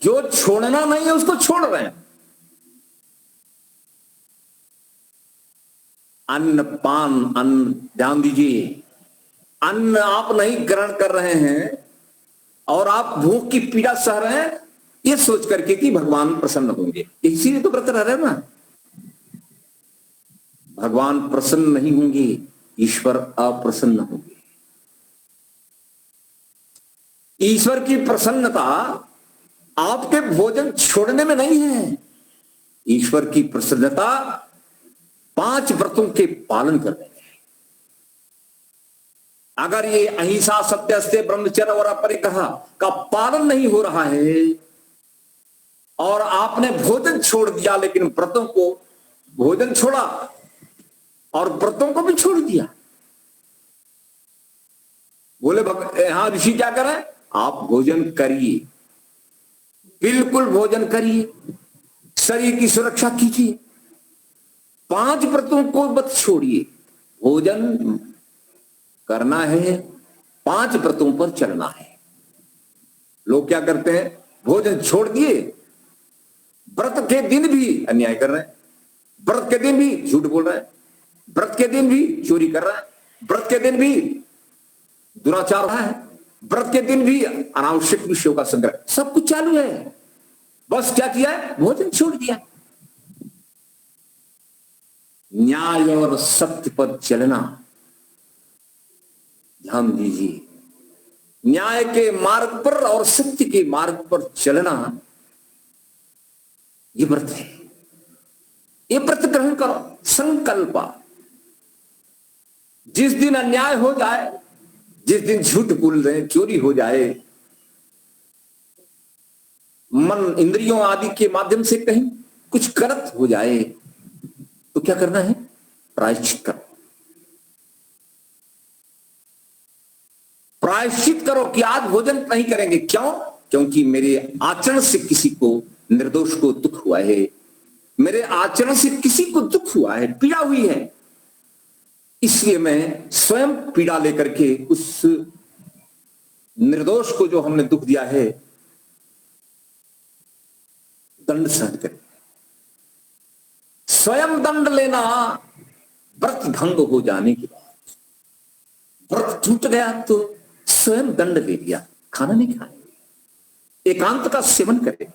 जो छोड़ना नहीं है उसको छोड़ रहे हैं। अन्न पान, अन्न ध्यान दीजिए, अन्न आप नहीं ग्रहण कर रहे हैं और आप भूख की पीड़ा सह रहे हैं ये सोच करके कि भगवान प्रसन्न होंगे, इसीलिए तो व्रत रह रहे ना। भगवान प्रसन्न नहीं होंगे, ईश्वर अप्रसन्न होंगे। ईश्वर की प्रसन्नता आपके भोजन छोड़ने में नहीं है, ईश्वर की प्रसन्नता 5 व्रतों के पालन करने में। अगर ये अहिंसा, सत्य, अस्तेय, ब्रह्मचर्य और अपरिग्रह का पालन नहीं हो रहा है और आपने भोजन छोड़ दिया, लेकिन व्रतों को, भोजन छोड़ा और व्रतों को भी छोड़ दिया, बोले यहां ऋषि क्या करें? आप भोजन करिए, बिल्कुल भोजन करिए, शरीर की सुरक्षा कीजिए, 5 व्रतों को मत छोड़िए, भोजन करना है, 5 व्रतों पर चलना है। लोग क्या करते हैं? भोजन छोड़ दिए, व्रत के दिन भी अन्याय कर रहे हैं, व्रत के दिन भी झूठ बोल रहे हैं, व्रत के दिन भी चोरी कर रहा है, व्रत के दिन भी दुराचार रहा है, व्रत के दिन भी अनावश्यक विषयों का संग्रह, सब कुछ चालू है। बस क्या किया है? भोजन छोड़ दिया। न्याय और सत्य पर चलना, ध्यान दीजिए, न्याय के मार्ग पर और सत्य के मार्ग पर चलना, ये व्रत है। ये व्रत ग्रहण करो, संकल्प। जिस दिन अन्याय हो जाए, जिस दिन झूठ बोल रहे, चोरी हो जाए, मन इंद्रियों आदि के माध्यम से कहीं कुछ गलत हो जाए, तो क्या करना है? प्रायश्चित करो, प्रायश्चित करो कि आज भोजन नहीं करेंगे। क्यों? क्योंकि मेरे आचरण से किसी को, निर्दोष को दुख हुआ है, मेरे आचरण से किसी को दुख हुआ है, पीड़ा हुई है, इसलिए मैं स्वयं पीड़ा लेकर के उस निर्दोष को जो हमने दुख दिया है दंड सहन करें। स्वयं दंड लेना व्रत भंग हो जाने के बाद, व्रत टूट गया तो स्वयं दंड ले लिया, खाना नहीं खाएंगे, एकांत का सेवन करेंगे,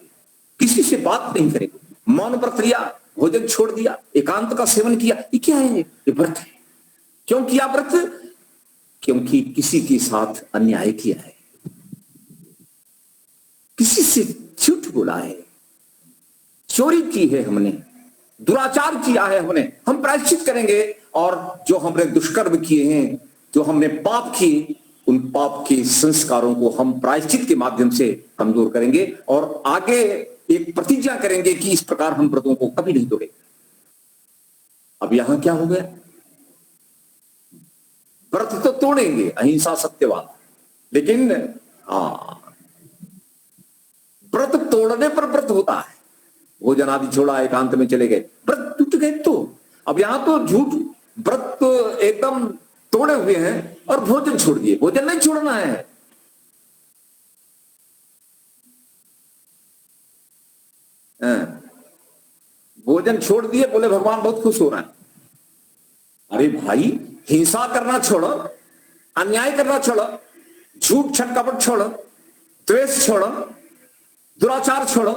किसी से बात नहीं करेंगे, मौन व्रत लिया, भोजन छोड़ दिया, एकांत का सेवन किया, ये क्या है? ये व्रत है। क्यों किया व्रत? क्योंकि किसी के साथ अन्याय किया है, किसी से झूठ बोला है, चोरी की है हमने, दुराचार किया है हमने, हम प्रायश्चित करेंगे और जो हमने दुष्कर्म किए हैं, जो हमने पाप किए, उन पाप के संस्कारों को हम प्रायश्चित के माध्यम से हम दूर करेंगे और आगे एक प्रतिज्ञा करेंगे कि इस प्रकार हम व्रतों को कभी नहीं तोड़ेंगे। अब यहां क्या हो गया? व्रत तो तोड़ेंगे, अहिंसा, सत्यवाद, लेकिन व्रत तोड़ने पर व्रत होता है। भोजन आदि छोड़ा, एकांत में चले गए, व्रत टूट गए। तो अब यहां तो झूठ, व्रत तो एकदम तोड़े हुए हैं और भोजन छोड़ दिए। भोजन नहीं छोड़ना है, भोजन छोड़ दिए, बोले भगवान बहुत खुश हो रहे हैं। अरे भाई, हिंसा करना छोड़ो, अन्याय करना छोड़ो, झूठ छल कपट छोड़ो, द्वेष छोड़ो, दुराचार छोड़ो।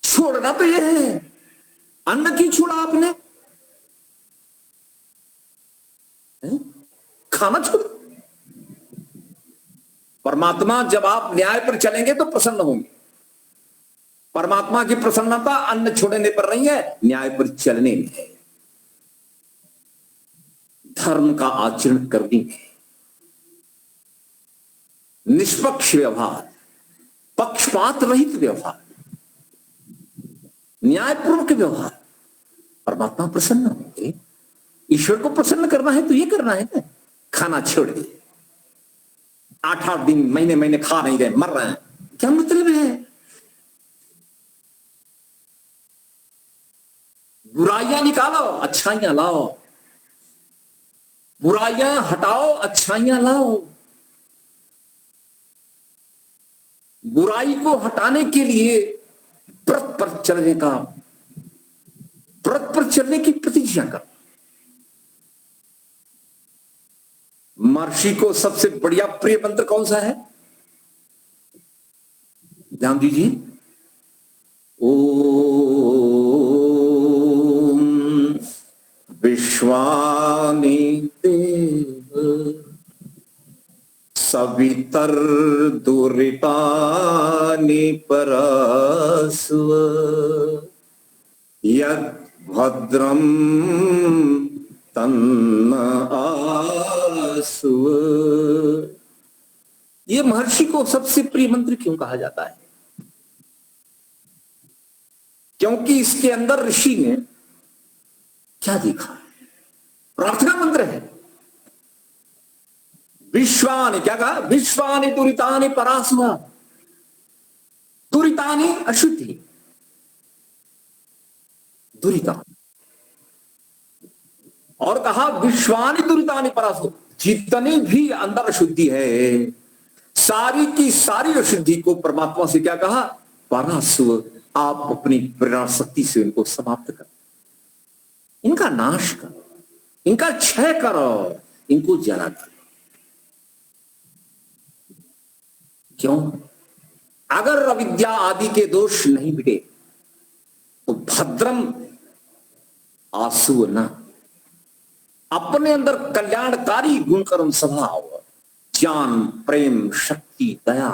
छोड़ना तो ये है, अन्न क्यों छोड़ा आपने? खाना छोड़ो। परमात्मा जब आप न्याय पर चलेंगे तो प्रसन्न होंगे। परमात्मा की प्रसन्नता अन्न छोड़ने पर नहीं है, न्याय पर चलने में है, धर्म का आचरण करने में, निष्पक्ष व्यवहार, पक्षपात रहित व्यवहार, न्यायपूर्वक व्यवहार। परमात्मा प्रसन्न होंगे। ईश्वर को प्रसन्न करना है तो ये करना है ना, खाना छोड़ दिए, 8-8 दिन, महीने महीने खा नहीं रहे, मर रहे हैं, क्या मतलब है? बुराइयां निकालो, अच्छाइयां लाओ, बुराइयां हटाओ, अच्छाइयां लाओ। बुराई को हटाने के लिए व्रत पर चलने की प्रतिज्ञा कर। महर्षि को सबसे बढ़िया प्रिय मंत्र कौन सा है? ध्यान दीजिए। ओम विश्वानि देव सवितर्दुरितानि परस्व यद् भद्रं तन्न आसु। ये महर्षि को सबसे प्रिय मंत्र क्यों कहा जाता है? क्योंकि इसके अंदर ऋषि ने क्या देखा? प्रार्थना मंत्र है। विश्वानि, क्या कहा? विश्वानि दुरितानि परास्व। दुरितानि अशुद्धि, दुरिता, और कहा विश्वानि दुरितानि परास्व। जितनी भी अंदर अशुद्धि है, सारी की सारी अशुद्धि को परमात्मा से क्या कहा? परास्व। आप अपनी प्रेरणा शक्ति से इनको समाप्त करो, इनका नाश करो, इनका क्षय करो, इनको जला दो। क्यों? अगर अविद्या आदि के दोष नहीं मिटे तो भद्रम आसु न, अपने अंदर कल्याणकारी गुणकर्म स्वभाव, ज्ञान, प्रेम, शक्ति, दया,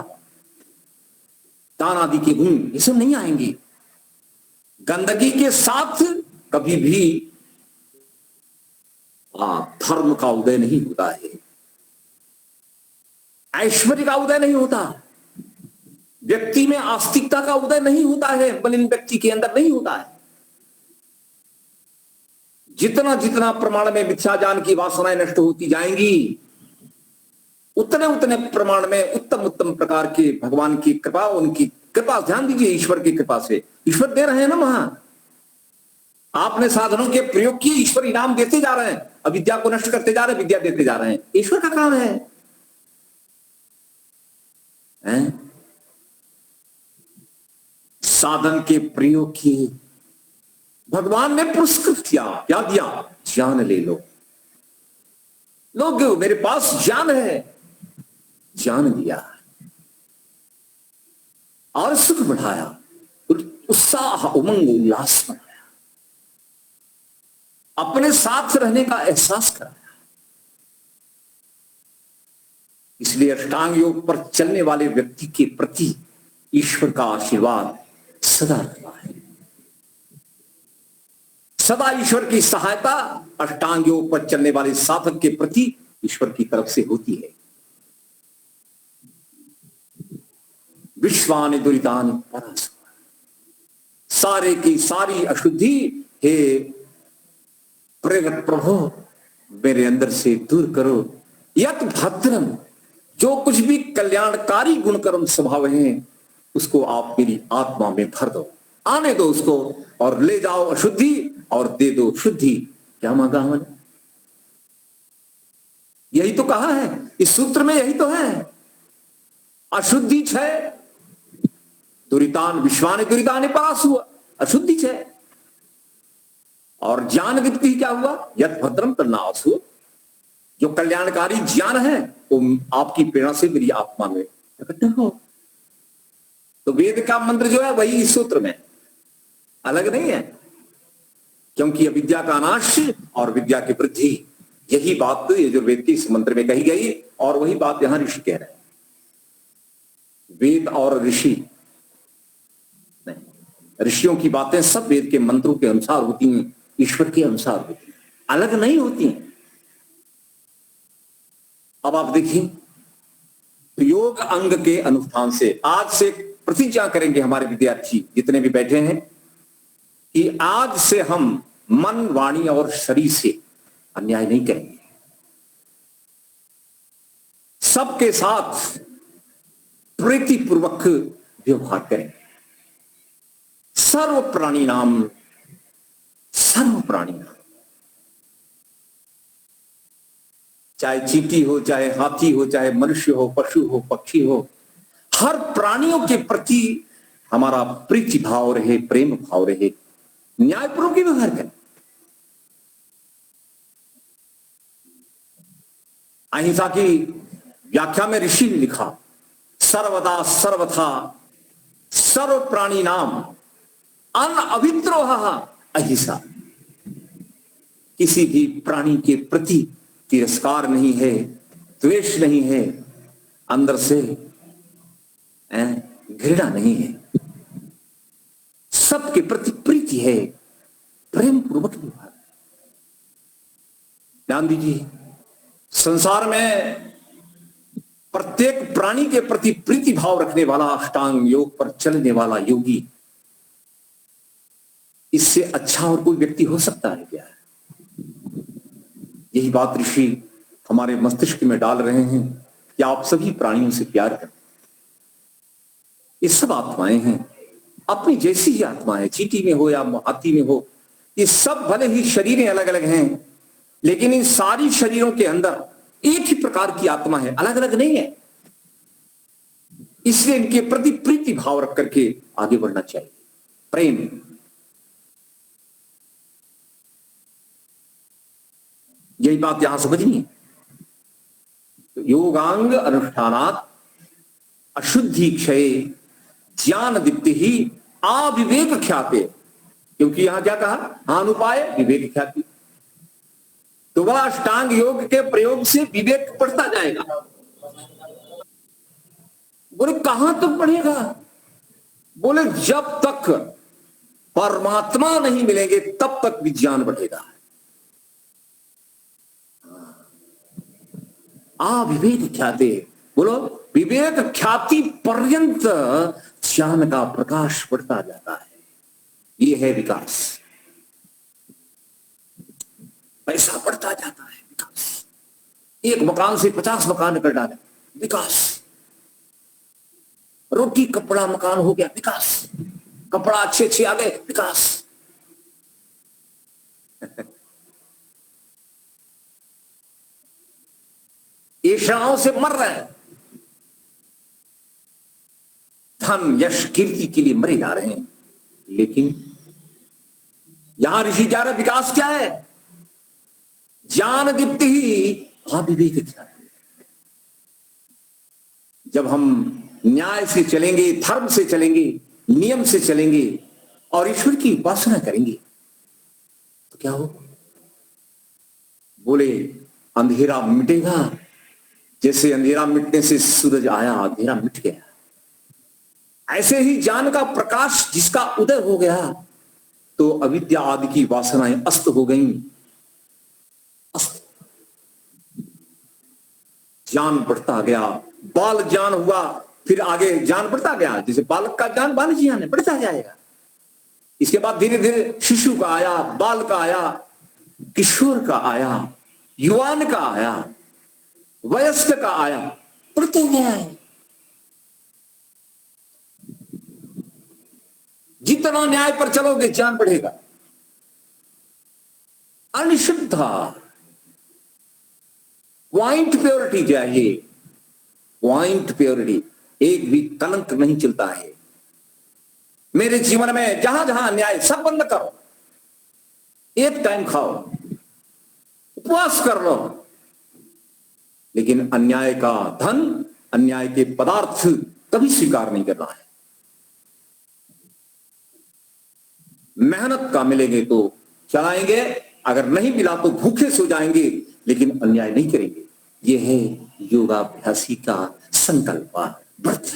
दान आदि के गुण ये सब नहीं आएंगे। गंदगी के साथ कभी भी धर्म का उदय नहीं होता है, ऐश्वर्य का उदय नहीं होता, व्यक्ति में आस्तिकता का उदय नहीं होता है, मलिन व्यक्ति के अंदर नहीं होता है। जितना जितना प्रमाण में मिथ्या ज्ञान की वासनाएं नष्ट होती जाएंगी, उतने उतने प्रमाण में उत्तम उत्तम प्रकार के भगवान की कृपा, उनकी कृपा, ध्यान दीजिए, ईश्वर की कृपा से ईश्वर दे रहे हैं ना। वहां आपने साधनों के प्रयोग किए, ईश्वर इनाम देते जा रहे हैं। अविद्या को नष्ट करते जा रहे हैं, विद्या देते जा रहे हैं। ईश्वर का काम है। साधन के प्रयोग किए, भगवान ने पुरस्कृत किया। क्या दिया? ज्ञान ले लो। लोग, मेरे पास ज्ञान है, ज्ञान दिया और सुख बढ़ाया, उत्साह, उमंग, उल्लास बढ़ाया, अपने साथ रहने का एहसास कराया। इसलिए अष्टांग योग पर चलने वाले व्यक्ति के प्रति ईश्वर का आशीर्वाद सदा रहता है। सदा ईश्वर की सहायता अष्टांग योग पर चलने वाले साधक के प्रति ईश्वर की तरफ से होती है। विश्वानि दुरितानि परास्व, सारे की सारी अशुद्धि हे प्रेरक प्रभु मेरे अंदर से दूर करो। यत भद्रम, जो कुछ भी कल्याणकारी गुणकर्म स्वभाव है उसको आप मेरी आत्मा में भर दो, आने दो उसको, और ले जाओ अशुद्धि और दे दो शुद्धि। क्या मांगा हमने? यही तो कहा है इस सूत्र में, यही तो है। अशुद्धि क्षय, दुरितान विश्वानि दुरितानि परासु, अशुद्धि क्षय। और ज्ञान वित्ती क्या हुआ? यद भद्रम तन्नासु, जो कल्याणकारी ज्ञान है वो आपकी प्रेरणा से मेरी आत्मा में इकट्ठा हो। तो वेद का मंत्र जो है वही इस सूत्र में, अलग नहीं है। क्योंकि अविद्या का नाश और विद्या की वृद्धि, यही बात यजुर्वेद के इस मंत्र में कही गई, और वही बात यहां ऋषि कह रहे हैं। वेद और ऋषि नहीं, ऋषियों की बातें सब वेद के मंत्रों के अनुसार होती हैं, ईश्वर के अनुसार होती हैं, अलग नहीं होती हैं। अब आप देखिए, योग अंग के अनुष्ठान से आज से प्रतिज्ञा करेंगे हमारे विद्यार्थी जितने भी बैठे हैं कि आज से हम मन, वाणी और शरीर से अन्याय नहीं करेंगे। सबके साथ प्रीतिपूर्वक व्यवहार करेंगे। सर्व प्राणी नाम, चाहे चींटी हो, चाहे हाथी हो, चाहे मनुष्य हो, पशु हो, पक्षी हो, हर प्राणियों के प्रति हमारा प्रीति भाव रहे, प्रेम भाव रहे, न्यायपूर्वक व्यवहार करें। अहिंसा की व्याख्या में ऋषि ने लिखा, सर्वदा सर्वथा सर्व प्राणी नाम अनअभिद्रोह अहिंसा। किसी भी प्राणी के प्रति तिरस्कार नहीं है, द्वेष नहीं है, अंदर से घृणा नहीं है, सबके प्रति प्रीति है, प्रेम पूर्वक व्यवहार। ध्यान दीजिए, संसार में प्रत्येक प्राणी के प्रति प्रीति भाव रखने वाला, अष्टांग योग पर चलने वाला योगी, इससे अच्छा और कोई व्यक्ति हो सकता है क्या? यही बात ऋषि हमारे मस्तिष्क में डाल रहे हैं कि आप सभी प्राणियों से प्यार करें। ये सब आत्माएं हैं, अपनी जैसी ही आत्मा है, चींटी में हो या हाथी में हो, ये सब भले ही शरीरें अलग अलग हैं, लेकिन इन सारी शरीरों के अंदर एक ही प्रकार की आत्मा है, अलग अलग नहीं है। इसलिए इनके प्रति प्रीति भाव रख करके आगे बढ़ना चाहिए, प्रेम। यही बात यहां समझनी है। तो योगांग अनुष्ठानात अशुद्धि क्षय ज्ञान दीप्ति ही अविवेक ख्याते। क्योंकि यहां क्या कहा? अनुपाय विवेक ख्याति। तो वह अष्टांग योग के प्रयोग से विवेक बढ़ता जाएगा। बोले कहां तक बढ़ेगा? बोले जब तक परमात्मा नहीं मिलेंगे तब तक विज्ञान बढ़ेगा। अविवेक ख्याते, बोलो विवेक ख्याति पर्यंत ज्ञान का प्रकाश बढ़ता जाता है। ये है विकास। पैसा बढ़ता जाता है, विकास। एक मकान से 50 मकान कर डाले, विकास। रोटी कपड़ा मकान हो गया, विकास। कपड़ा अच्छे अच्छे आ गए, विकास। ईर्ष्याओं से मर रहे हैं, धन यश कीर्ति के लिए मरे जा रहे हैं। लेकिन यहां ऋषि जा रहे, विकास क्या है? ज्ञान दीप्ति ही अविवेक ख्याति। जब हम न्याय से चलेंगे, धर्म से चलेंगे, नियम से चलेंगे और ईश्वर की उपासना करेंगे तो क्या हो? बोले अंधेरा मिटेगा। जैसे अंधेरा मिटने से सूरज आया, अंधेरा मिट गया, ऐसे ही ज्ञान का प्रकाश जिसका उदय हो गया तो अविद्या आदि की वासनाएं अस्त हो गईं। अस्त। ज्ञान बढ़ता गया, बाल ज्ञान हुआ, फिर आगे ज्ञान बढ़ता गया। जैसे बालक का ज्ञान बाल ज्ञान है, बढ़ता जाएगा। इसके बाद धीरे धीरे शिशु का आया, बाल का आया, किशोर का आया, युवान का आया, वयस्क का आया, बढ़ता गया है। जितना न्याय पर चलोगे ज्ञान बढ़ेगा। अनिशुद्धा, पॉइंट प्योरिटी चाहिए, पॉइंट प्योरिटी। एक भी कलंक नहीं चलता है मेरे जीवन में। जहां जहां अन्याय, सब बंद करो। एक टाइम खाओ, उपवास कर लो, लेकिन अन्याय का धन, अन्याय के पदार्थ कभी स्वीकार नहीं करना है। मेहनत का मिलेंगे तो चलाएंगे, अगर नहीं मिला तो भूखे सो जाएंगे, लेकिन अन्याय नहीं करेंगे। यह है योगाभ्यासी का संकल्प, व्रत।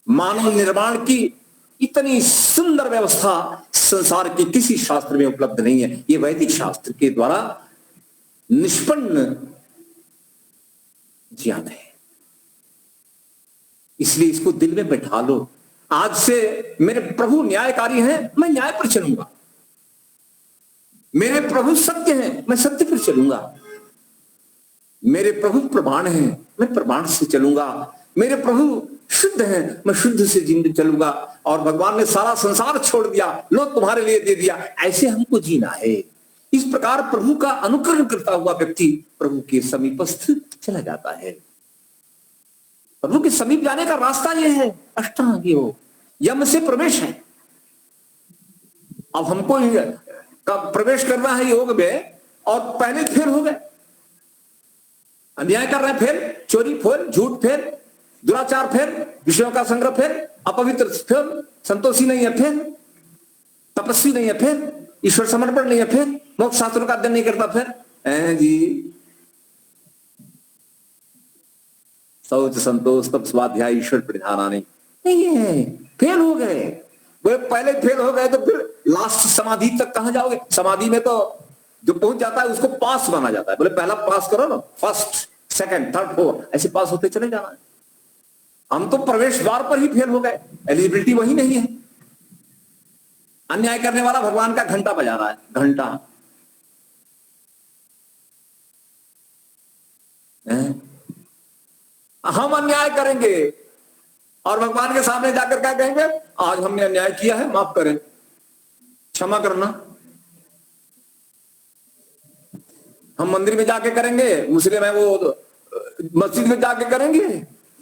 मानव निर्माण की इतनी सुंदर व्यवस्था संसार के किसी शास्त्र में उपलब्ध नहीं है। यह वैदिक शास्त्र के द्वारा निष्पन्न ज्ञान है। इसलिए इसको दिल में बैठा लो। आज से मेरे प्रभु न्यायकारी हैं, मैं न्याय पर चलूंगा। मेरे प्रभु सत्य हैं, मैं सत्य पर चलूंगा। मेरे प्रभु प्रमाण हैं, मैं प्रमाण से चलूंगा। मेरे प्रभु शुद्ध हैं, मैं शुद्ध से जिंदगी चलूंगा। और भगवान ने सारा संसार छोड़ दिया, लो तुम्हारे लिए दे दिया, ऐसे हमको जीना है। इस प्रकार प्रभु का अनुकरण करता हुआ व्यक्ति प्रभु के समीपस्थ चला जाता है। प्रभु के समीप जाने का रास्ता ये है, अष्टांग योग, यम से प्रवेश है। अब हमको प्रवेश करना है योग में, और पहले फेल हो गए, अन्याय कर रहे हैं, फेल, चोरी फेल, झूठ फेल, दुराचार फेल, विषयों का संग्रह फेल, अपवित्र फेल, संतोषी नहीं है फेल, तपस्वी नहीं है फेल, ईश्वर समर्पण नहीं है फेल, मोक्ष शास्त्रों का अध्ययन नहीं करता फेल जी, शौच संतोष तप स्वाध्याय ईश्वर परिधाना नहीं है, फेल हो गए। वो पहले फेल हो गए तो फिर लास्ट समाधि तक कहां जाओगे? समाधि में तो जो पहुंच जाता है उसको पास माना जाता है। बोले पहला पास करो ना, फर्स्ट सेकंड थर्ड फोर्थ ऐसे पास होते चले जाना है। हम तो प्रवेश द्वार पर ही फेल हो गए, एलिजिबिलिटी वही नहीं है। अन्याय करने वाला भगवान का घंटा बजा रहा है, घंटा हम अन्याय करेंगे और भगवान के सामने जाकर क्या कहेंगे? आज हमने अन्याय किया है, माफ करें, क्षमा करना। हम मंदिर में जाके करेंगे, मुस्लिम है वो मस्जिद में जाके करेंगे,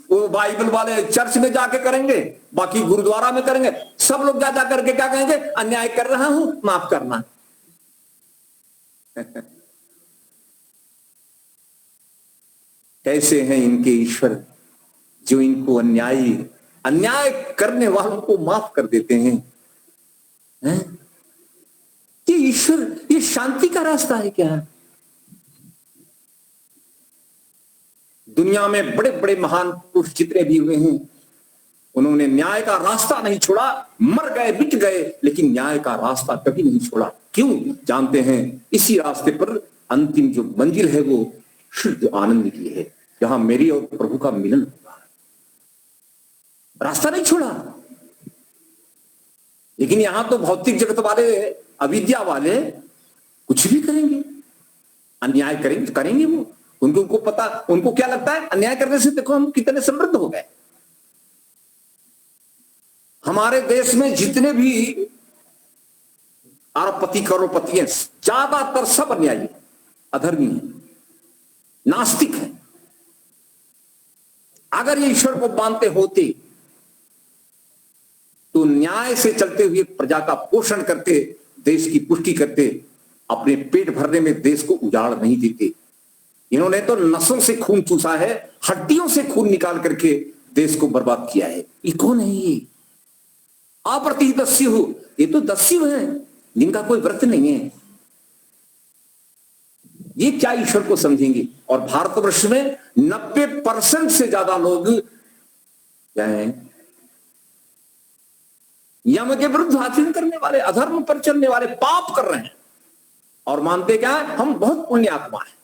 वो बाइबल वाले चर्च में जाके करेंगे, बाकी गुरुद्वारा में करेंगे। सब लोग जा करके क्या कहेंगे? अन्याय कर रहा हूं, माफ करना। कैसे हैं इनके ईश्वर जो इनको अन्याय करने वालों को माफ कर देते हैं, हैं? ये ईश्वर, ये शांति का रास्ता है क्या? दुनिया में बड़े बड़े महान पुरुष जितने भी हुए हैं, उन्होंने न्याय का रास्ता नहीं छोड़ा, मर गए, मिट गए, लेकिन न्याय का रास्ता कभी नहीं छोड़ा। क्यों? जानते हैं, इसी रास्ते पर अंतिम जो मंजिल है वो शुद्ध आनंद की है, जहां मेरी और प्रभु का मिलन होगा। रास्ता नहीं छोड़ा। लेकिन यहां तो भौतिक जगत वाले, अविद्या वाले कुछ भी करेंगे, अन्याय करेंगे वो। उनको पता, उनको क्या लगता है? अन्याय करने से देखो हम कितने समृद्ध हो गए। हमारे देश में जितने भी अरबपति करोड़पति हैं, ज्यादातर सब अन्यायी है, अधर्मी है, नास्तिक है। अगर ये ईश्वर को मानते होते तो न्याय से चलते हुए प्रजा का पोषण करते, देश की पुष्टि करते, अपने पेट भरने में देश को उजाड़ नहीं देते। इन्होंने तो नसों से खून चूसा है, हड्डियों से खून निकाल करके देश को बर्बाद किया है। ये कौन है? ये अप्रतिदस्यु, ये तो दस्यु है जिनका कोई व्रत नहीं है। ये क्या ईश्वर को समझेंगे? और भारतवर्ष में 90% से ज्यादा लोग क्या है? यम के विरुद्ध आचरण करने वाले, अधर्म पर चलने वाले, पाप कर रहे हैं और मानते क्या है? हम बहुत पुण्य आत्मा है।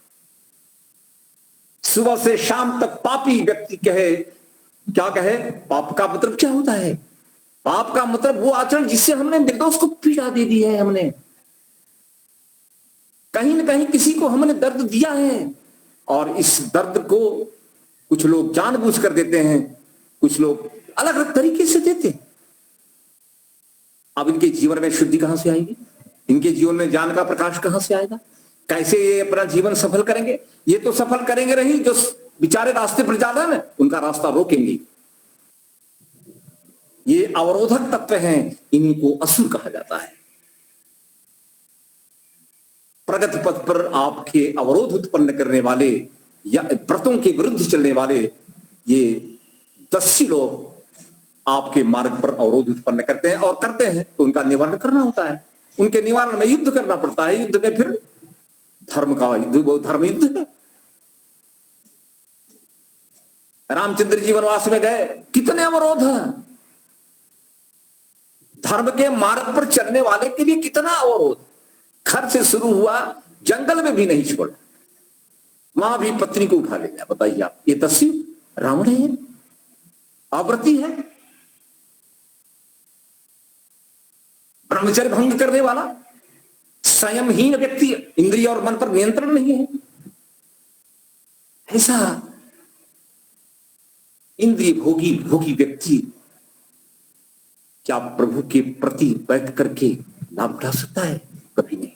सुबह से शाम तक पापी व्यक्ति क्या कहे? पाप का मतलब क्या होता है? पाप का मतलब वो आचरण जिससे हमने निर्दोष को पीड़ा दे दी है। हमने कहीं ना कहीं किसी को हमने दर्द दिया है, और इस दर्द को कुछ लोग जानबूझ कर देते हैं, कुछ लोग अलग अलग तरीके से देते हैं। अब इनके जीवन में शुद्धि कहां से आएगी? इनके जीवन में ज्ञान का प्रकाश कहां से आएगा? कैसे ये अपना जीवन सफल करेंगे? ये तो सफल करेंगे नहीं, जो बेचारे रास्ते पर जा रहे हैं उनका रास्ता रोकेंगे। ये अवरोधक तत्व हैं, इन्हीं को असुर कहा जाता है। प्रगति पथ पर आपके अवरोध उत्पन्न करने वाले या व्रतों के विरुद्ध चलने वाले ये दस्यु लोग आपके मार्ग पर अवरोध उत्पन्न करते हैं, और करते हैं तो उनका निवारण करना होता है। उनके निवारण में युद्ध करना पड़ता है। युद्ध में फिर धर्म का युद्ध, वो धर्म युद्ध है। रामचंद्र जी वनवास में गए, कितने अवरोध हैं। धर्म के मार्ग पर चलने वाले के लिए कितना अवरोध। घर से शुरू हुआ, जंगल में भी नहीं छोड़ा, वहां भी पत्नी को उठा ले गया। बताइए आप, ये दस्यु रावण है, आवृत्ति है, ब्रह्मचर्य भंग करने वाला, संयमहीन व्यक्ति, इंद्रिय और मन पर नियंत्रण नहीं है। ऐसा इंद्रिय भोगी व्यक्ति क्या प्रभु के प्रति बैठ करके लाभ उठा सकता है? कभी नहीं।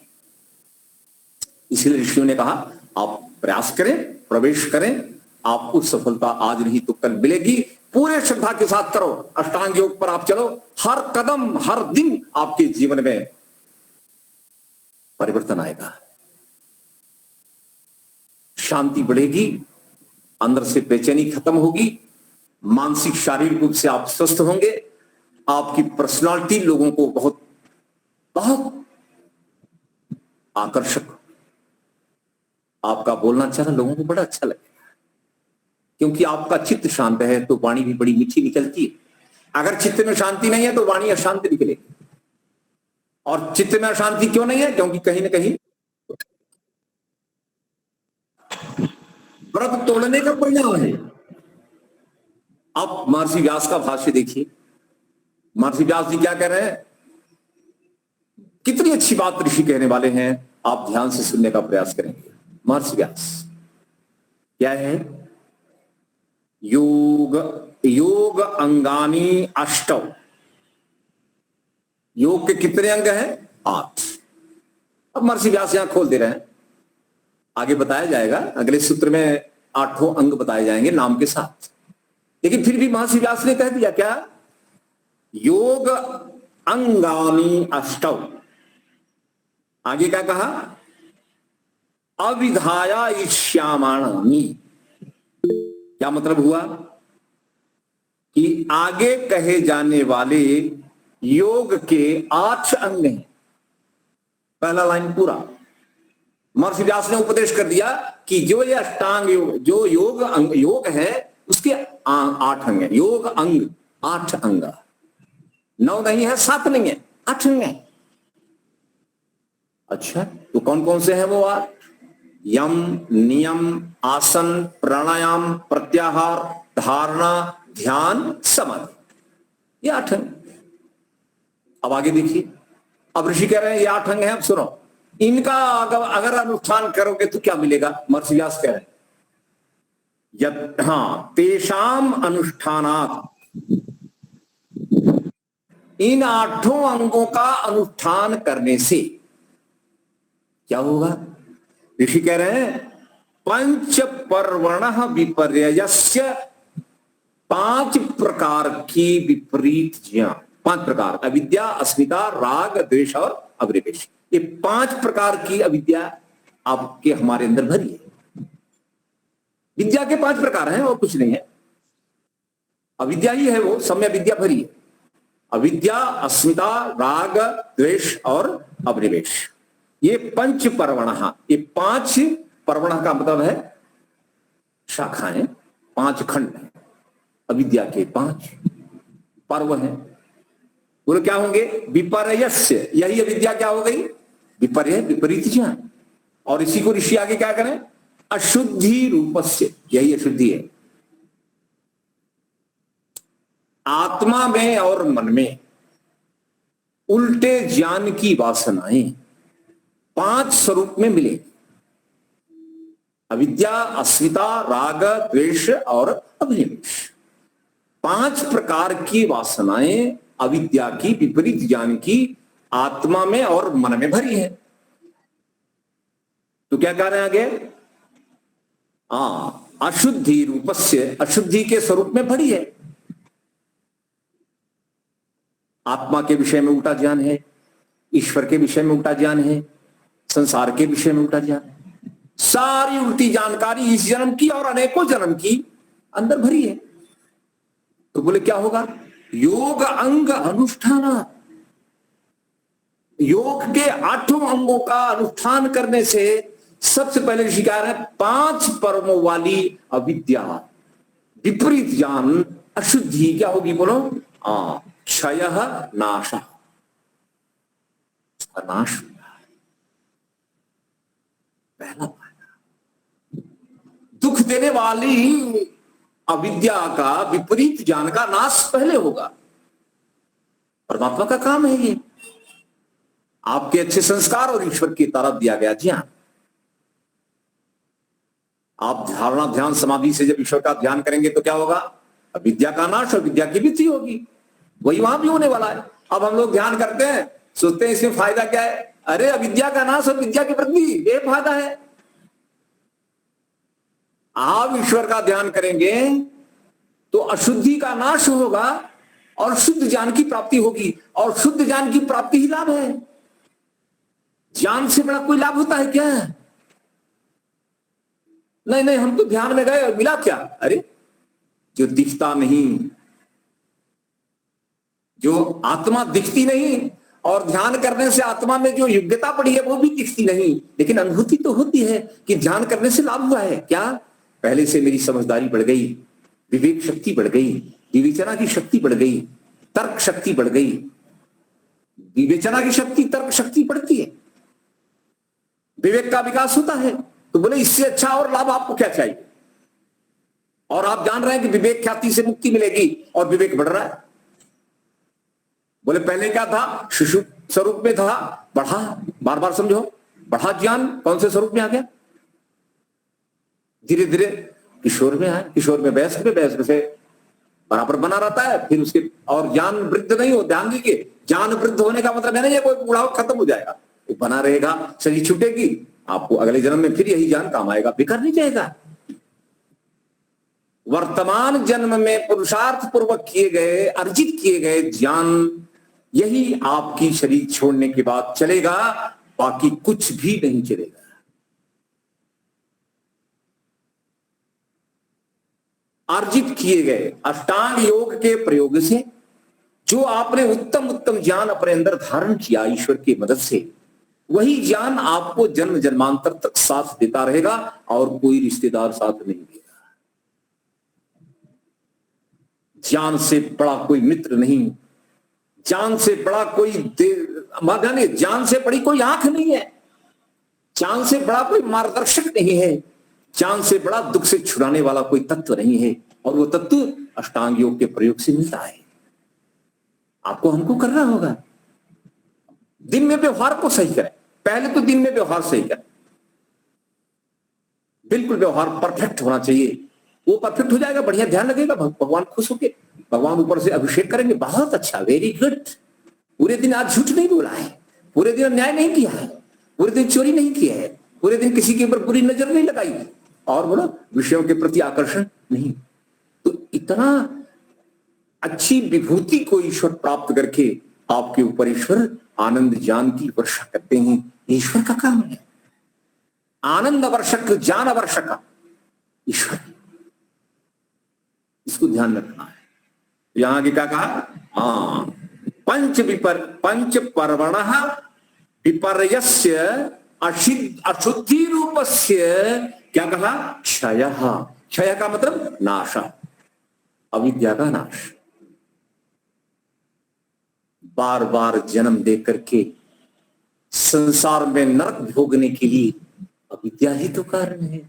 इसलिए ऋषियों ने कहा आप प्रयास करें, प्रवेश करें, आपको सफलता आज नहीं तो कल मिलेगी। पूरे श्रद्धा के साथ करो, अष्टांग योग पर आप चलो, हर कदम हर दिन आपके जीवन में परिवर्तन आएगा, शांति बढ़ेगी, अंदर से बेचैनी खत्म होगी, मानसिक शारीरिक रूप से आप स्वस्थ होंगे, आपकी पर्सनालिटी लोगों को बहुत बहुत आकर्षक, आपका बोलना चालना लोगों को बड़ा अच्छा लगेगा, क्योंकि आपका चित्त शांत है तो वाणी भी बड़ी मीठी निकलती है। अगर चित्त में शांति नहीं है तो वाणी अशांत निकलेगी। और चित्त में अशांति क्यों नहीं है? क्योंकि कहीं ना कहीं व्रत तोड़ने का परिणाम है। आप महर्षि व्यास का भाष्य देखिए, महर्षि व्यास जी क्या कह रहे हैं, कितनी अच्छी बात ऋषि कहने वाले हैं, आप ध्यान से सुनने का प्रयास करेंगे। महर्षि व्यास क्या है, योग योग अंगानी अष्टौ, योग के कितने अंग हैं? 8। अब महर्षि व्यास यहां खोल दे रहे हैं, आगे बताया जाएगा, अगले सूत्र में 8 अंग बताए जाएंगे नाम के साथ। लेकिन फिर भी महर्षि व्यास ने कह दिया क्या, योग अंगानी अष्टौ, आगे क्या कहा, अविधाया इष्यामाणि। क्या मतलब हुआ कि आगे कहे जाने वाले योग के 8 अंग हैं। पहला लाइन पूरा महर्षि व्यास ने उपदेश कर दिया कि जो ये अष्टांग योग, जो योग है उसके 8 अंग है। योग अंग 8 अंग, 9 नहीं है, 7 नहीं है, 8 अंग है। अच्छा, तो कौन कौन से हैं वो 8? यम, नियम, आसन, प्राणायाम, प्रत्याहार, धारणा, ध्यान, समाधि, ये 8 अंग। अब आगे देखिए, अब ऋषि कह रहे हैं ये 8 अंग हैं। अब सुनो, इनका अगर अनुष्ठान करोगे तो क्या मिलेगा? महर्षि व्यास कह रहे हैं तेषाम अनुष्ठानात्, इन 8 अंगों का अनुष्ठान करने से क्या होगा? ऋषि कह रहे हैं पंच पर्वणः विपर्ययस्य, 5 प्रकार की विपरीत ज्ञान, 5 प्रकार, अविद्या, अस्मिता, राग, द्वेष और अभिनिवेश, ये 5 प्रकार की अविद्या आपके हमारे अंदर भरी है। विद्या के 5 प्रकार हैं और कुछ नहीं है, अविद्या ही है वो, सम्य विद्या भरी है। अविद्या, अस्मिता, राग, द्वेष और अभिनिवेश, ये पंच पर्वण, ये 5 पर्वण का मतलब है शाखाएं, 5 खंड हैं। अविद्या के 5 पर्व हैं। बोलो क्या होंगे? विपर्ययस्य, यही अविद्या क्या हो गई? विपर्य, विपरीत ज्ञान। और इसी को ऋषि आगे क्या करें? अशुद्धि रूपस्य, यही अशुद्धि है। आत्मा में और मन में उल्टे ज्ञान की वासनाएं 5 स्वरूप में मिले, अविद्या, अस्मिता, राग, द्वेष और अभिनिवेश। 5 प्रकार की वासनाएं अविद्या की, विपरीत ज्ञान की, आत्मा में और मन में भरी है। तो क्या कह रहे हैं आगे? अशुद्धि रूपस्य, अशुद्धि के स्वरूप में भरी है। आत्मा के विषय में उल्टा ज्ञान है, ईश्वर के विषय में उल्टा ज्ञान है, संसार के विषय में उल्टा ज्ञान है। सारी उल्टी जानकारी इस जन्म की और अनेकों जन्म की अंदर भरी है। तो बोले क्या होगा? योग अंग अनुष्ठान, योग के 8 अंगों का अनुष्ठान करने से सबसे पहले शिकार है 5 पर्वों वाली अविद्या, विपरीत ज्ञान, अशुद्धि क्या होगी? बोलो क्षय नाश, नाश। पहला दुख देने वाली अविद्या का, विपरीत ज्ञान का नाश पहले होगा। परमात्मा का काम है ये, आपके अच्छे संस्कार और ईश्वर की तरफ दिया गया ज्ञान। आप धारणा, ध्यान, समाधि से जब ईश्वर का ध्यान करेंगे तो क्या होगा? अविद्या का नाश और विद्या की वृद्धि होगी। वही वहां भी होने वाला है। अब हम लोग ध्यान करते हैं, सोचते हैं इसमें फायदा क्या है? अरे अविद्या का नाश और विद्या की वृद्धि, ये फायदा है। आप ईश्वर का ध्यान करेंगे तो अशुद्धि का नाश होगा और शुद्ध ज्ञान की प्राप्ति होगी, और शुद्ध ज्ञान की प्राप्ति ही लाभ है। ज्ञान से बड़ा कोई लाभ होता है क्या? नहीं नहीं, हम तो ध्यान में गए और मिला क्या? अरे जो दिखता नहीं, जो आत्मा दिखती नहीं, और ध्यान करने से आत्मा में जो योग्यता पड़ी है वो भी दिखती नहीं, लेकिन अनुभूति तो होती है कि ध्यान करने से लाभ हुआ है। क्या? पहले से मेरी समझदारी बढ़ गई, विवेक शक्ति बढ़ गई, विवेचना की शक्ति बढ़ गई, तर्क शक्ति बढ़ गई। विवेचना की शक्ति, तर्क शक्ति बढ़ती है, विवेक का विकास होता है। तो बोले इससे अच्छा और लाभ आपको क्या चाहिए? और आप जान रहे हैं कि विवेक ख्याति से मुक्ति मिलेगी और विवेक बढ़ रहा है। बोले पहले क्या था? शिशु स्वरूप में था, बढ़ा, बार बार समझो, बढ़ा ज्ञान कौन से स्वरूप में आ गया? धीरे धीरे किशोर में आए, किशोर में वयस्क में, वयस्क से बराबर बना रहता है, फिर उसके और ज्ञान वृद्ध नहीं हो। ध्यान दीजिए, ज्ञान वृद्ध होने का मतलब है नहीं ये कोई बुढ़ाव खत्म हो जाएगा, वो बना रहेगा, शरीर छूटेगी, आपको अगले जन्म में फिर यही ज्ञान काम आएगा, बेकार नहीं जाएगा। वर्तमान जन्म में पुरुषार्थ पूर्वक किए गए, अर्जित किए गए ज्ञान, यही आपकी शरीर छोड़ने के बाद चलेगा, बाकी कुछ भी नहीं चलेगा। अर्जित किए गए अष्टांग योग के प्रयोग से जो आपने उत्तम उत्तम ज्ञान अपने अंदर धारण किया ईश्वर की मदद से, वही ज्ञान आपको जन्म जन्मांतर तक साथ देता रहेगा और कोई रिश्तेदार साथ नहीं देगा। ज्ञान से बड़ा कोई मित्र नहीं, ज्ञान से बड़ा कोई ज्ञान से बड़ी कोई आंख नहीं है, ज्ञान से बड़ा कोई मार्गदर्शक नहीं है, ज्ञान से बड़ा दुख से छुड़ाने वाला कोई तत्व नहीं है, और वो तत्व अष्टांग योग के प्रयोग से मिलता है। आपको हमको करना होगा, दिन में व्यवहार को सही करें। पहले तो दिन में व्यवहार सही करें, बिल्कुल व्यवहार परफेक्ट होना चाहिए। वो परफेक्ट हो जाएगा, बढ़िया ध्यान लगेगा, भगवान खुश होके भगवान ऊपर से अभिषेक करेंगे, बहुत अच्छा, वेरी गुड। पूरे दिन आज झूठ नहीं बोला है, पूरे दिन अन्याय नहीं किया है, पूरे दिन चोरी नहीं किया है, पूरे दिन किसी के ऊपर बुरी नजर नहीं लगाई, और बोलो विषयों के प्रति आकर्षण नहीं। तो इतना अच्छी विभूति को ईश्वर प्राप्त करके आपके ऊपर ईश्वर आनंद ज्ञान की वर्षा करते हैं। ईश्वर का काम है आनंद वर्षक, ज्ञान वर्षक ईश्वर, इसको ध्यान रखना है। यहां की क्या कहा? पंच पर्वण विपर्यस्य अशुद्धि रूपस्य क्या कहा? क्षय। क्षय का मतलब नाश, अविद्या का नाश। बार बार जन्म दे करके संसार में नरक भोगने के लिए अविद्या ही तो कारण है।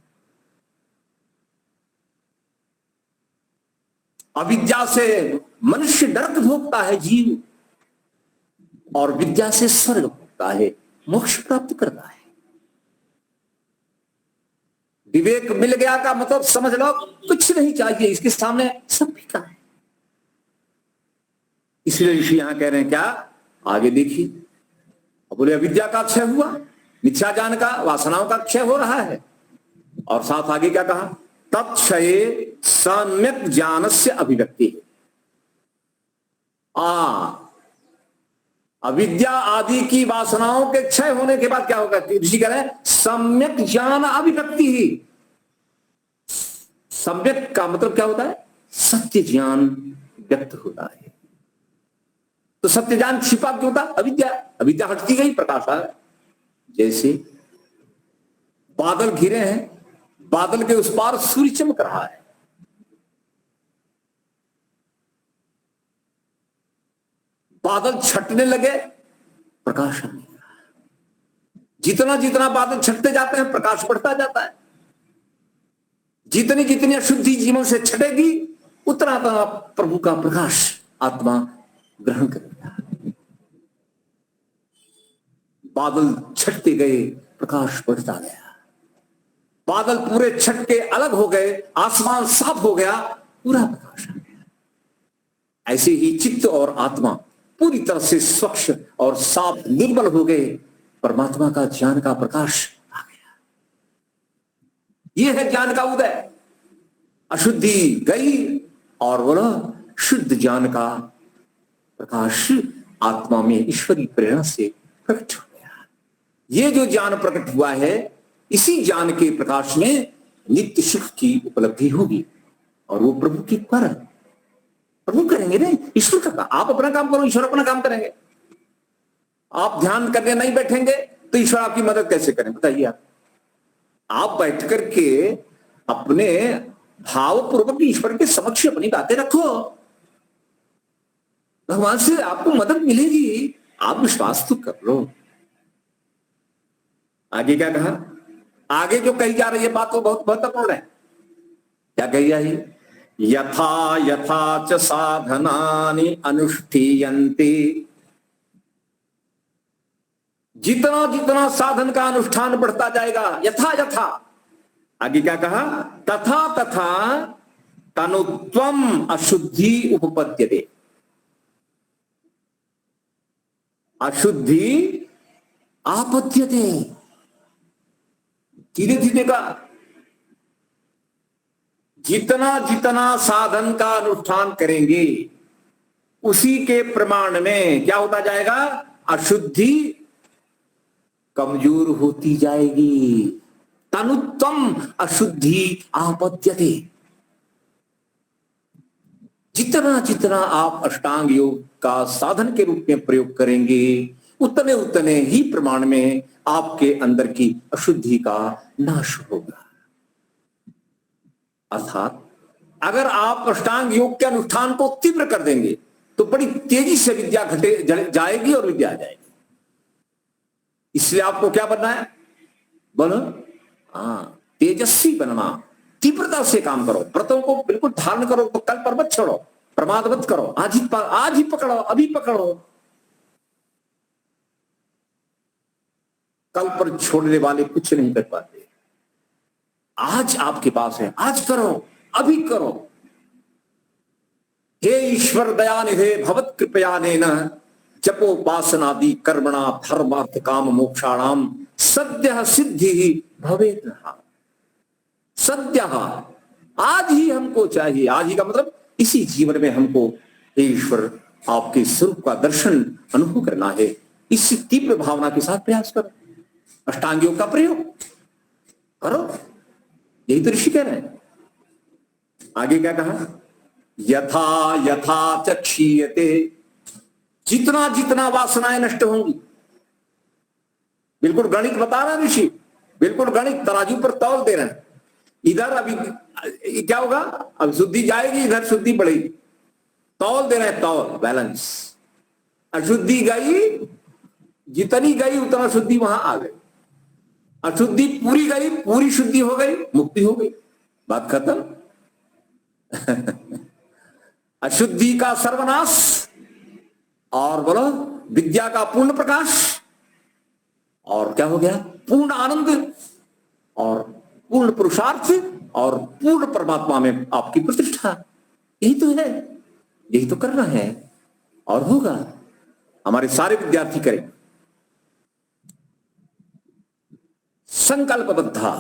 अविद्या से मनुष्य नरक भोगता है जीव, और विद्या से स्वर्ग भोगता है, मोक्ष प्राप्त करता है। विवेक मिल गया का मतलब समझ लो कुछ नहीं चाहिए, इसके सामने सब फीका है। इसलिए ऋषि यहां कह रहे हैं क्या? आगे देखिए, बोले अविद्या का क्षय हुआ, मिथ्या ज्ञान का, वासनाओं का क्षय हो रहा है, और साथ आगे क्या कहा? तत्क्षय सम्यक ज्ञान से अभिव्यक्ति है। अविद्या आदि की वासनाओं के क्षय होने के बाद क्या होगा? ऋषि कह रहे हैं सम्यक ज्ञान अभिव्यक्ति ही। सम्यक का मतलब क्या होता है? सत्य ज्ञान व्यक्त होता है। तो सत्य ज्ञान छिपा क्यों था? अविद्या। अविद्या हटती गई, प्रकाश आया। जैसे बादल घिरे हैं, बादल के उस पार सूर्य चमक रहा है, बादल छटने लगे, प्रकाश आने लगा। जितना जितना बादल छटते जाते हैं प्रकाश बढ़ता जाता है। जितनी जितनी अशुद्धि जीवन से छटेगी उतना उतना प्रभु का प्रकाश आत्मा ग्रहण करेगा। बादल छटते गए, प्रकाश बढ़ता गया। बादल पूरे छट के अलग हो गए, आसमान साफ हो गया, पूरा प्रकाश आ गया। ऐसे ही चित्त और आत्मा पूरी तरह से स्वच्छ और साफ निर्मल हो गए, परमात्मा का ज्ञान का प्रकाश आ गया। यह है ज्ञान का उदय। अशुद्धि गई और बोला शुद्ध ज्ञान का प्रकाश आत्मा में ईश्वरी प्रेरणा से प्रकट हो गया। ये जो ज्ञान प्रकट हुआ है, इसी ज्ञान के प्रकाश में नित्य सुख की उपलब्धि होगी और वो प्रभु की पर प्रभु करेंगे ना, ईश्वर का काम। आप अपना काम करो, ईश्वर अपना काम करेंगे। आप ध्यान करने नहीं बैठेंगे तो ईश्वर आपकी मदद कैसे करें बताइए। आप बैठ करके अपने भावपूर्वक ईश्वर के समक्ष अपनी बातें रखो, भगवान से आपको मदद मिलेगी। आप विश्वास तो कर लो। आगे क्या कहा? आगे जो कही जा रही है बात तो बहुत महत्वपूर्ण है। क्या कही जा रही है? यथा यथा च साधनानि अनुष्ठीयन्ते, जितना जितना साधन का अनुष्ठान बढ़ता जाएगा, यथा यथा, आगे क्या कहा? तथा तथा तनुत्वम अशुद्धि उपपद्यते, अशुद्धि आपद्यते। धीरे धीरे का जितना जितना साधन का अनुष्ठान करेंगे उसी के प्रमाण में क्या होता जाएगा? अशुद्धि कमजोर होती जाएगी। तनुत्वम अशुद्धि आपद्यते। जितना जितना आप अष्टांग योग का साधन के रूप में प्रयोग करेंगे उतने उतने ही प्रमाण में आपके अंदर की अशुद्धि का नाश होगा। अर्थात अगर आप अष्टांग योग के अनुष्ठान को तीव्र कर देंगे तो बड़ी तेजी से विद्या घटे जाएगी और विद्या आ जाएगी। इसलिए आपको क्या बनना है? बोलो, तेजस्वी बनना। तीव्रता से काम करो, व्रतों को बिल्कुल धारण करो, तो कल पर मत छोड़ो, प्रमाद मत करो। आज ही पकड़ो, अभी पकड़ो। कल पर छोड़ने वाले कुछ नहीं कर पाते। आज आपके पास है, आज करो, अभी करो। हे ईश्वर दयानिधे भवत कृपयानेन जपोपासनादि कर्मणा धर्मार्थ काम मोक्षाणाम सद्यः सिद्धि भवेत्। सद्यः, आज ही हमको चाहिए। आज ही का मतलब इसी जीवन में हमको हे ईश्वर आपके स्वरूप का दर्शन अनुभव करना है। इस तीव्र भावना के साथ प्रयास करो, अष्टांग योग का प्रयोग करो। यही तो ऋषि कह रहे हैं। आगे क्या कहा? यथा यथा च क्षीयते, जितना जितना वासनाएं नष्ट होंगी। बिल्कुल गणित बता रहे हैं ऋषि, बिल्कुल गणित तराजू पर तौल दे रहे हैं। इधर अभी क्या होगा? अब शुद्धि जाएगी, इधर शुद्धि बढ़ेगी। तौल दे रहे हैं, तौल, बैलेंस। अशुद्धि गई, जितनी गई उतना शुद्धि वहां आ गई। अशुद्धि पूरी गई, पूरी शुद्धि हो गई, मुक्ति हो गई, बात खत्म। अशुद्धि का सर्वनाश और बोलो विद्या का पूर्ण प्रकाश, और क्या हो गया? पूर्ण आनंद और पूर्ण पुरुषार्थ और पूर्ण परमात्मा में आपकी प्रतिष्ठा। यही तो है, यही तो करना है और होगा। हमारे सारे विद्यार्थी करें। संकल्पबद्धा,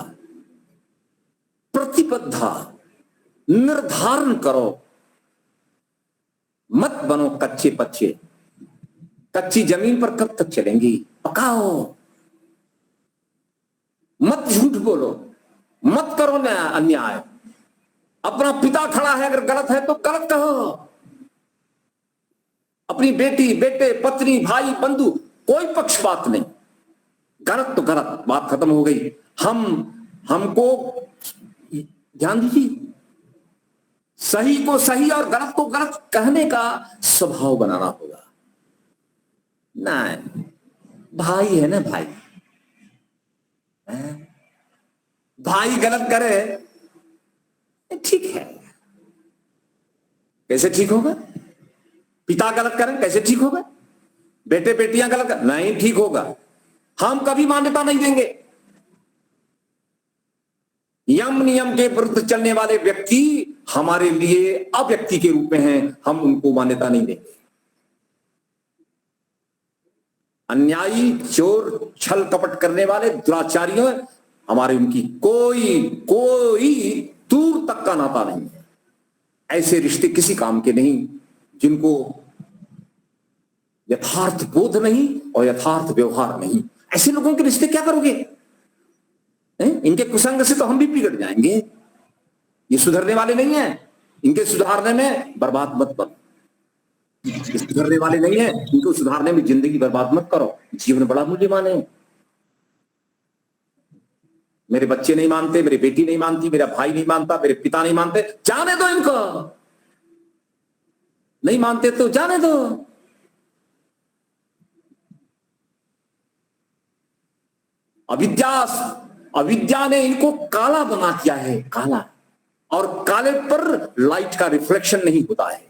प्रतिबद्धा, निर्धारण करो। मत बनो कच्चे पच्चे। कच्ची जमीन पर कब तक चलेंगी? पकाओ। मत झूठ बोलो, मत करो अन्याय। अपना पिता खड़ा है, अगर गलत है तो गलत कहो। अपनी बेटी, बेटे, पत्नी, भाई, बंधु, कोई पक्षपात नहीं। गलत तो गलत, बात खत्म हो गई। हमको ध्यान दीजिए, सही को सही और गलत को गलत कहने का स्वभाव बनाना होगा। नहीं, भाई है ना, भाई भाई गलत करे ठीक है, कैसे ठीक होगा? पिता गलत करें कैसे ठीक होगा? बेटे बेटियां गलत करें नहीं ठीक होगा। हम कभी मान्यता नहीं देंगे। यम नियम के विरुद्ध चलने वाले व्यक्ति हमारे लिए अव्यक्ति के रूप में हैं, हम उनको मान्यता नहीं देंगे। अन्यायी, चोर, छल कपट करने वाले दुराचारियों हमारे उनकी कोई दूर तक का नाता नहीं है। ऐसे रिश्ते किसी काम के नहीं जिनको यथार्थ बोध नहीं और यथार्थ व्यवहार नहीं। ऐसे लोगों के रिश्ते क्या करोगे? इनके कुसंग से तो हम भी बिगड़ जाएंगे। ये सुधरने वाले नहीं है, इनके सुधारने में बर्बाद मत बनो। ये सुधरने वाले नहीं है, इनको सुधारने में जिंदगी बर्बाद मत करो। जीवन बड़ा मूल्यवान है। मेरे बच्चे नहीं मानते, मेरी बेटी नहीं मानती, मेरा भाई नहीं मानता, मेरे पिता नहीं मानते, जाने दो इनको। नहीं मानते तो जाने दो। अविद्या ने इनको काला बना दिया है, काला। और काले पर लाइट का रिफ्लेक्शन नहीं होता है।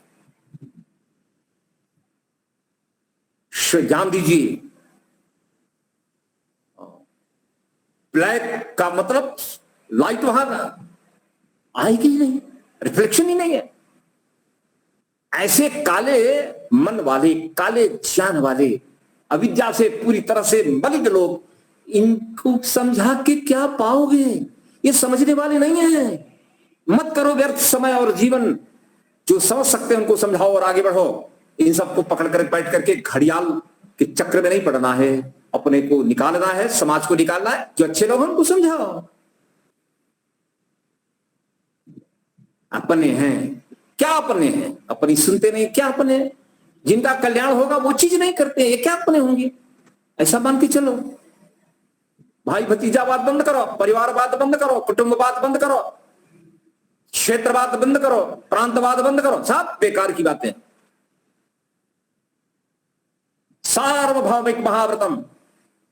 जान दीजिए, ब्लैक का मतलब लाइट वहां आएगी ही नहीं, रिफ्लेक्शन ही नहीं है। ऐसे काले मन वाले, काले ज्ञान वाले, अविद्या से पूरी तरह से मलिन लोग, इनको समझा के क्या पाओगे? ये समझने वाले नहीं है। मत करो व्यर्थ समय और जीवन। जो समझ सकते हैं उनको समझाओ और आगे बढ़ो। इन सबको पकड़ कर बैठ करके घड़ियाल के चक्र में नहीं पड़ना है। अपने को निकालना है, समाज को निकालना है। जो अच्छे लोग हैं उनको समझाओ। अपने हैं क्या? अपने हैं अपनी सुनते नहीं, क्या अपने? जिनका कल्याण होगा वो चीज नहीं करते, ये क्या अपने होंगे? ऐसा मान के चलो। भाई भतीजावाद बंद करो, परिवारवाद बंद करो, कुटुंबवाद बंद करो, क्षेत्रवाद बंद करो, प्रांतवाद बंद करो। सब बेकार की बातें। सार्वभौमिक महाव्रतम।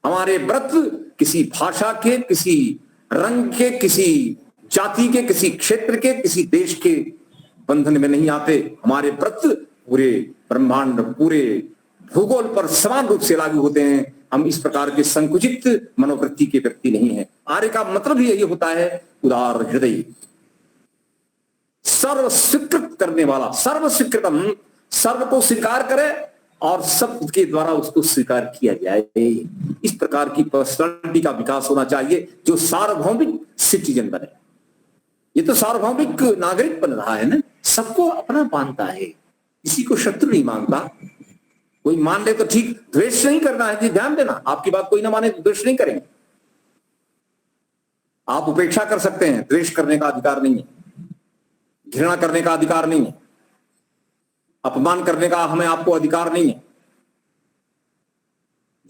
हमारे व्रत किसी भाषा के, किसी रंग के, किसी जाति के, किसी क्षेत्र के, किसी देश के बंधन में नहीं आते। हमारे व्रत पूरे ब्रह्मांड, पूरे भूगोल पर समान रूप से लागू होते हैं। हम इस प्रकार के संकुचित मनोवृत्ति के व्यक्ति नहीं है। आर्य का मतलब ही यही होता है, उदार हृदय, सर्व स्वीकृत करने वाला। सर्व स्वीकृतम, सर्व को स्वीकार करे और सब के द्वारा उसको स्वीकार किया जाए। इस प्रकार की पर्सनालिटी का विकास होना चाहिए जो सार्वभौमिक सिटीजन बने। ये तो सार्वभौमिक नागरिक बन रहा है ना, सबको अपना मानता है, किसी को शत्रु नहीं मानता। कोई मान ले तो ठीक, द्वेष नहीं करना है जी, ध्यान देना। आपकी बात कोई ना माने तो द्वेष नहीं करेंगे। आप उपेक्षा कर सकते हैं, द्वेष करने का अधिकार नहीं है, घृणा करने का अधिकार नहीं है, अपमान करने का हमें आपको अधिकार नहीं है।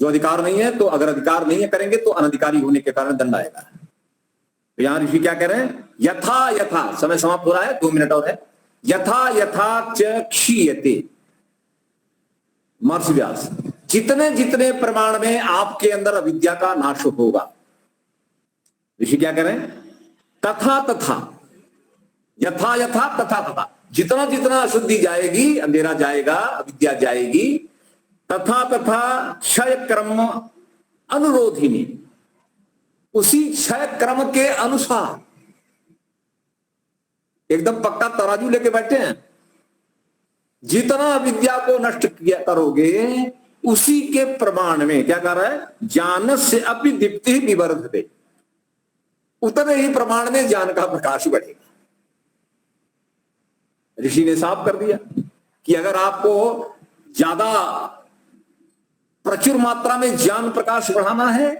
जो अधिकार नहीं है, तो अगर अधिकार नहीं है करेंगे तो अनधिकारी होने के कारण दंड आएगा। तो यहां ऋषि क्या कह रहे हैं? यथा यथा, समय समाप्त हो रहा है, 2 मिनट और है। यथा यथा च क्षीयते। महर्षि व्यास, जितने जितने प्रमाण में आपके अंदर अविद्या का नाश होगा, ऋषि क्या कह रहे हैं? तथा तथा, यथा यथा तथा तथा, जितना जितना अशुद्धि जाएगी, अंधेरा जाएगा, अविद्या जाएगी, तथा तथा क्षय क्रम अनुरोधिनी, उसी क्षय क्रम के अनुसार। एकदम पक्का तराजू लेके बैठे हैं। जितना अविद्या को नष्ट किया करोगे, उसी के प्रमाण में क्या कर रहा है? ज्ञान से अपि दीप्ति विवर्धते, उतने ही प्रमाण में ज्ञान का प्रकाश बढ़ेगा। ऋषि ने साफ कर दिया कि अगर आपको ज्यादा प्रचुर मात्रा में ज्ञान प्रकाश बढ़ाना है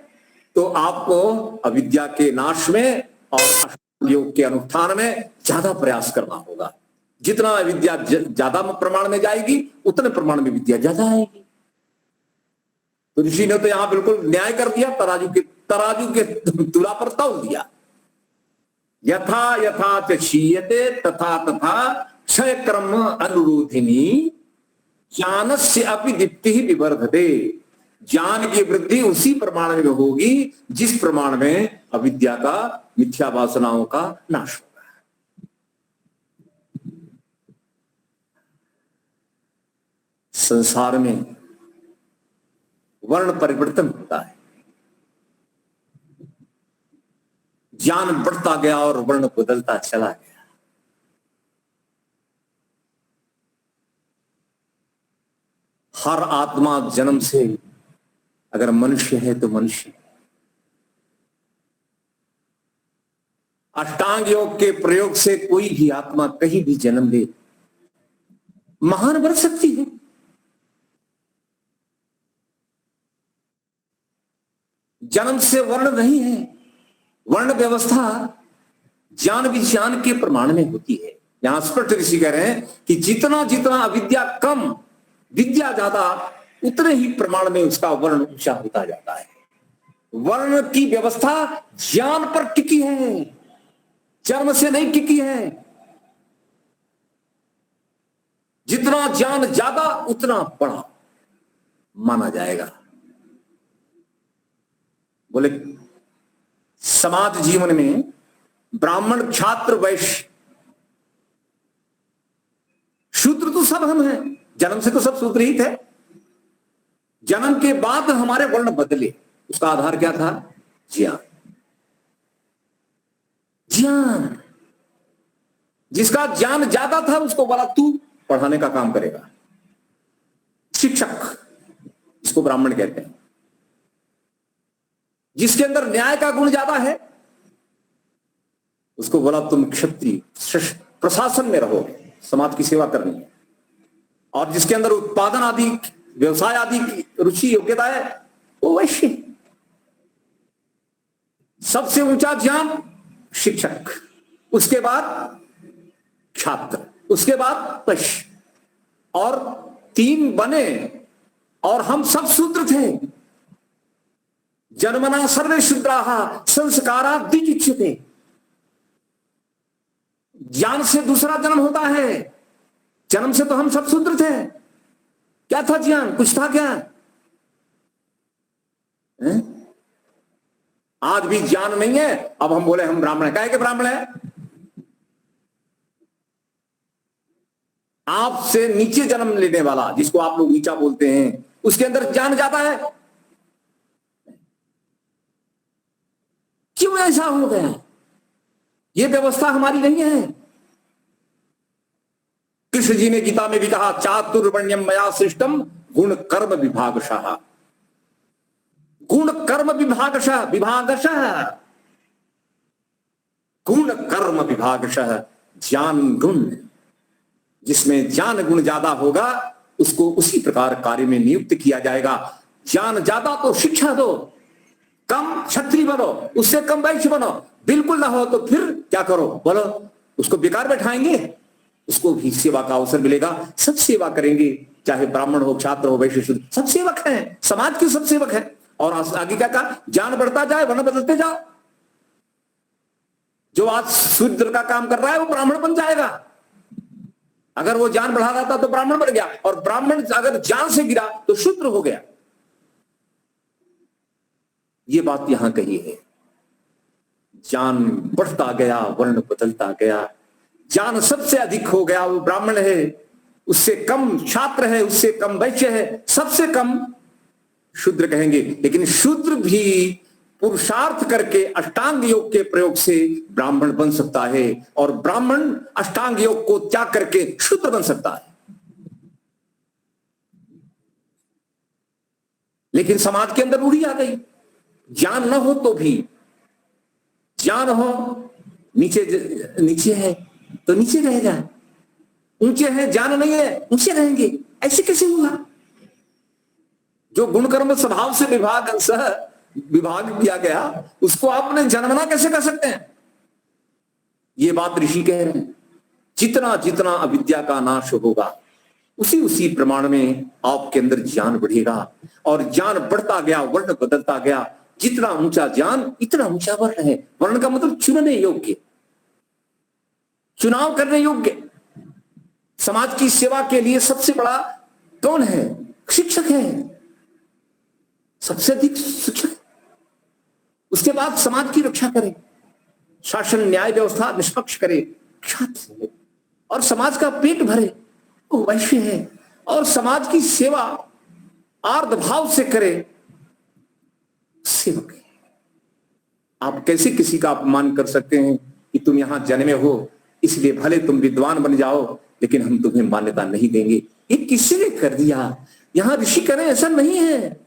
तो आपको अविद्या के नाश में और योग के अनुष्ठान में ज्यादा प्रयास करना होगा। जितना विद्या ज्यादा प्रमाण में जाएगी, उतने प्रमाण में विद्या ज्यादा आएगी। तो ऋषि ने तो यहां बिल्कुल न्याय कर दिया, तराजू के तुला पर तौल दिया। यथा यथा च क्षीयते तथा तथा क्षय क्रम अनुरोधिनी ज्ञानस्य अपि दीप्ति विवर्धते। ज्ञान की वृद्धि उसी प्रमाण में होगी जिस प्रमाण में अविद्या का, मिथ्या वासनाओं का नाश होगा। संसार में वर्ण परिवर्तन होता है, ज्ञान बढ़ता गया और वर्ण बदलता चला गया। हर आत्मा जन्म से अगर मनुष्य है तो मनुष्य, अष्टांग योग के प्रयोग से कोई भी आत्मा कहीं भी जन्म ले महान बन सकती है। जन्म से वर्ण नहीं है, वर्ण व्यवस्था ज्ञान विज्ञान के प्रमाण में होती है। यहां स्पष्ट ऋषि कह रहे हैं कि जितना जितना अविद्या कम, विद्या ज्यादा, उतने ही प्रमाण में उसका वर्ण ऊंचा होता जाता है। वर्ण की व्यवस्था ज्ञान पर टिकी है, जन्म से नहीं टिकी है। जितना ज्ञान ज्यादा उतना बड़ा माना जाएगा। बोले समाज जीवन में ब्राह्मण, क्षात्र, वैश्य, शूद्र तो सब हम हैं। जन्म से तो सब शूद्र ही थे। जन्म के बाद हमारे वर्ण बदले। उसका आधार क्या था? ज्ञान। ज्ञान, जिसका ज्ञान ज्यादा था उसको बोला तू पढ़ाने का काम करेगा। शिक्षक, इसको ब्राह्मण कहते हैं। जिसके अंदर न्याय का गुण ज्यादा है उसको बोला तुम क्षत्रिय, प्रशासन में रहो, समाज की सेवा करनी है। और जिसके अंदर उत्पादन आदि, व्यवसाय आदि की रुचि, योग्यता है, वो वैश्य। सबसे ऊंचा ज्ञान शिक्षक, उसके बाद छात्र, उसके बाद वैश्य, और तीन बने। और हम सब शूद्र थे। जन्मना सर्वे शूद्राः संस्कारा द्विजुच्यते। ज्ञान से दूसरा जन्म होता है। जन्म से तो हम सब शूद्र थे। क्या था ज्ञान? कुछ था क्या? आज भी ज्ञान नहीं है। अब हम बोले हम ब्राह्मण है। काहे के ब्राह्मण है? आपसे नीचे जन्म लेने वाला, जिसको आप लोग नीचा बोलते हैं, उसके अंदर ज्ञान ज्यादा है। क्यों ऐसा हो गया? ये व्यवस्था हमारी नहीं है। कृष्ण जी ने गीता में भी कहा, चातुर्वर्ण्यम मया सृष्टम गुण कर्म विभागशः। गुण कर्म विभागशः, विभागशः, गुण कर्म विभागशः। ज्ञान गुण, जिसमें ज्ञान गुण ज्यादा होगा उसको उसी प्रकार कार्य में नियुक्त किया जाएगा। ज्ञान ज्यादा तो शिक्षा दो, कम क्षत्रिय बनो, उससे कम वैश्य बनो। बिल्कुल ना हो तो फिर क्या करो? बोलो उसको बेकार बैठाएंगे, उसको भी सेवा का अवसर मिलेगा। सब सेवा करेंगे, चाहे ब्राह्मण हो, छात्र हो, वैश्य, शूद्र, सब सेवक हैं। समाज के सब सेवक हैं। और आगे क्या कहा? ज्ञान बढ़ता जाए, वर्ण बदलते जाओ। जो आज शूद्र का काम कर रहा है वो ब्राह्मण बन जाएगा। अगर वो ज्ञान बढ़ा रहा था तो ब्राह्मण बन गया, और ब्राह्मण अगर ज्ञान से गिरा तो शूद्र हो गया। ये बात यहां कही है। ज्ञान बढ़ता गया, वर्ण बदलता गया। ज्ञान सबसे अधिक हो गया वो ब्राह्मण है, उससे कम छात्र है, उससे कम वैश्य है, सबसे कम शूद्र कहेंगे। लेकिन शूद्र भी पुरुषार्थ करके अष्टांग योग के प्रयोग से ब्राह्मण बन सकता है, और ब्राह्मण अष्टांग योग को त्याग करके शूद्र बन सकता है। लेकिन समाज के अंदर रूढ़ी आ गई, ज्ञान न हो तो भी, ज्ञान हो, नीचे है तो नीचे रहेगा, ऊंचे है, ज्ञान नहीं है, ऊंचे रहेंगे। ऐसे कैसे हुआ? जो गुण कर्म स्वभाव से विभाग किया गया, उसको आपने जन्मना कैसे कर सकते हैं? ये बात ऋषि कह रहे हैं। जितना जितना अविद्या का नाश होगा उसी उसी प्रमाण में आपके अंदर ज्ञान बढ़ेगा, और ज्ञान बढ़ता गया, वर्ण बदलता गया। जितना ऊंचा ज्ञान इतना ऊंचा वर्ण है। वर्ण का मतलब चुनने योग्य, चुनाव करने योग्य। समाज की सेवा के लिए सबसे बड़ा कौन है? शिक्षक है, सबसे अधिक शिक्षक। उसके बाद समाज की रक्षा करे, शासन न्याय व्यवस्था निष्पक्ष करे, छात्र, और समाज का पेट भरे, वो वैश्य है। और समाज की सेवा आर्द भाव से करे, सेवक है। आप कैसे किसी का अपमान कर सकते हैं कि तुम यहां जन्मे हो इसलिए भले तुम विद्वान बन जाओ, लेकिन हम तुम्हें मान्यता नहीं देंगे? ये किसने कर दिया? यहां ऋषि करें ऐसा नहीं है।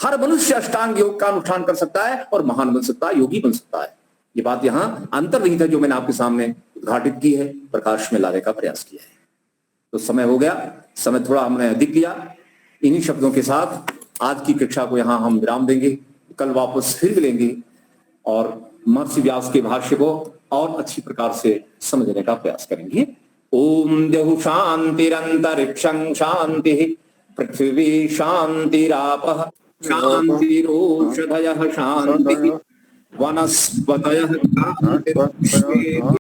हर मनुष्य अष्टांग योग का अनुष्ठान कर सकता है और महान बन सकता है, योगी बन सकता है। ये बात यहाँ अंतर्निहित है जो मैंने आपके सामने उद्घाटित की है, प्रकाश में लाने का प्रयास किया है। तो समय हो गया, समय थोड़ा हमने अधिक लिया। इन्हीं शब्दों के साथ आज की कक्षा को यहाँ हम विराम देंगे। कल वापस फिर मिलेंगे और महर्षि व्यास के भाष्य को और अच्छी प्रकार से समझने का प्रयास करेंगे। ओम देहु शांतिरंतरिक्षं शांति, पृथ्वी शांतिरापः शांतिरोषधयः शांति, वनस्पतयः शांतिर्विश्वे